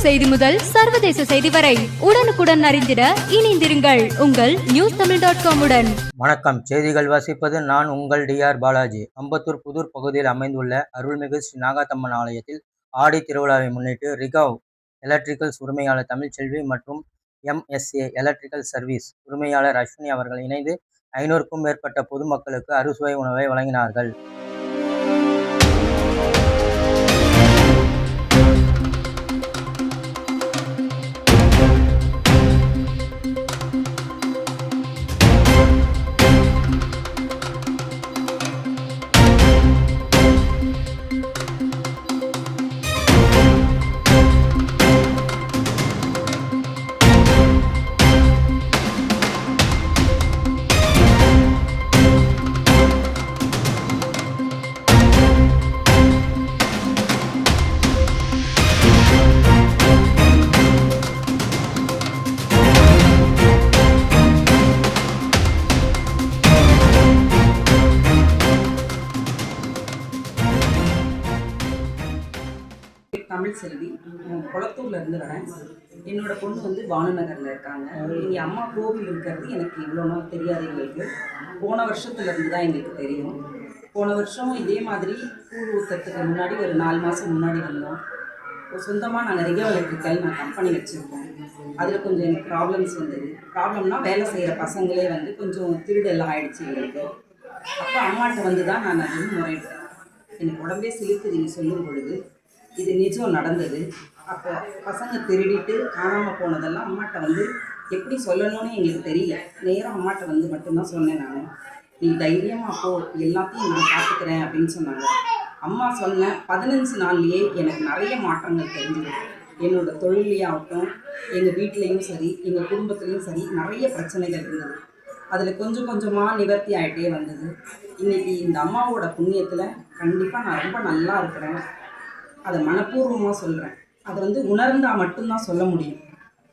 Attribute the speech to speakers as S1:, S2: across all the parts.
S1: செய்தி முதல் சர்வதேச செய்தி வரை உடனுக்குடன் அறிந்திட இணைந்திருங்கள் உங்கள் newstamil.com உடன்.
S2: வணக்கம். செய்திகள் வாசிப்பது நான் உங்கள் டிஆர் பாலாஜி. அம்பத்தூர் புதூர் பகுதியில் அமைந்துள்ள அருள்மிகு ஸ்ரீ நாகாத்தம்மன் ஆலயத்தில் ஆடி திருவிழாவை முன்னிட்டு ரிகவ் எலக்ட்ரிக்கல்ஸ் உரிமையாளர் தமிழ்ச்செல்வி மற்றும் MSA எலக்ட்ரிக்கல் சர்வீஸ் உரிமையாளர் அஸ்வினி அவர்கள் இணைந்து 500க்கும் மேற்பட்ட பொதுமக்களுக்கு அறுசுவை உணவை வழங்கினார்கள்.
S3: தமிழ்ச்செல்வி, குளத்தூர்ல இருந்து வரேன். என்னோட பொண்ணு வந்து பானுநகர்ல இருக்காங்க. இங்கே அம்மா கோவில் இருக்கிறது எனக்கு இவ்வளோ நாள் தெரியாது. எங்களுக்கு போன வருஷத்துல இருந்து தான் எங்களுக்கு தெரியும். போன வருஷம் இதே மாதிரி கூழ் ஊற்றத்துக்கு முன்னாடி ஒரு 4 மாதம் முன்னாடி வந்தோம். சொந்தமாக நாங்கள் ரிகவ் எலக்ட்ரிக்கல் கம்பெனி வச்சுருக்கோம். அதில் கொஞ்சம் எனக்கு ப்ராப்ளம்ஸ் வந்தது. ப்ராப்ளம்னா வேலை செய்கிற பசங்களே வந்து கொஞ்சம் திருடெல்லாம் ஆகிடுச்சு எங்களுக்கு. அப்போ அம்மாட்ட வந்து தான் நான் அது முறையிட்டேன். எனக்கு உடம்பே சிலிர்த்து நீங்கள் சொல்லும் பொழுது இது நிஜம் நடந்தது. அப்போ பசங்க திருடிட்டு காணாமல் போனதெல்லாம் அம்மாட்ட வந்து எப்படி சொல்லணும்னு எங்களுக்கு தெரியல. நேராக அம்மாட்ட வந்து மட்டும்தான் சொன்னேன். நான் நீ தைரியமாக போ, எல்லாத்தையும் நான் பார்த்துக்கிறேன் அப்படின்னு சொன்னாங்க. அம்மா சொன்ன 15 நாள்லேயே எனக்கு நிறைய மாற்றங்கள் தெரிஞ்சுது. என்னோடய தொழிலையாகட்டும், எங்கள் வீட்லேயும் சரி, எங்கள் குடும்பத்துலேயும் சரி, நிறைய பிரச்சனைகள் இருந்தது. அதில் கொஞ்சம் கொஞ்சமாக நிவர்த்தி ஆகிட்டே வந்தது. இன்றைக்கி இந்த அம்மாவோட புண்ணியத்தில் கண்டிப்பாக நான் ரொம்ப நல்லா இருக்கிறேன். அதை மனப்பூர்வமாக சொல்கிறேன். அதை வந்து உணர்ந்தால் மட்டும்தான் சொல்ல முடியும்.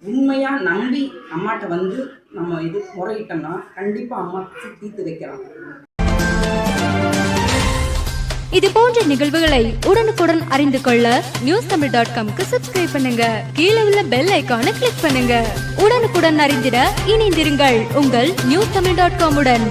S3: உண்மையாக நம்பி அம்மாட்ட வந்து நம்ம இது முறையிட்டோம்னா கண்டிப்பாக அம்மா தீர்த்து வைக்கலாம்.
S1: இது போன்ற நிகழ்வுகளை உடனுக்குடன் அறிந்து கொள்ள newstamil.com-க்கு சப்ஸ்கிரைப் பண்ணுங்க. கீழே உள்ள பெல் ஐகானை கிளிக் பண்ணுங்க. உடனுக்குடன் அறிந்திட இணைந்திருங்கள் உங்கள் newstamil.com உடன்.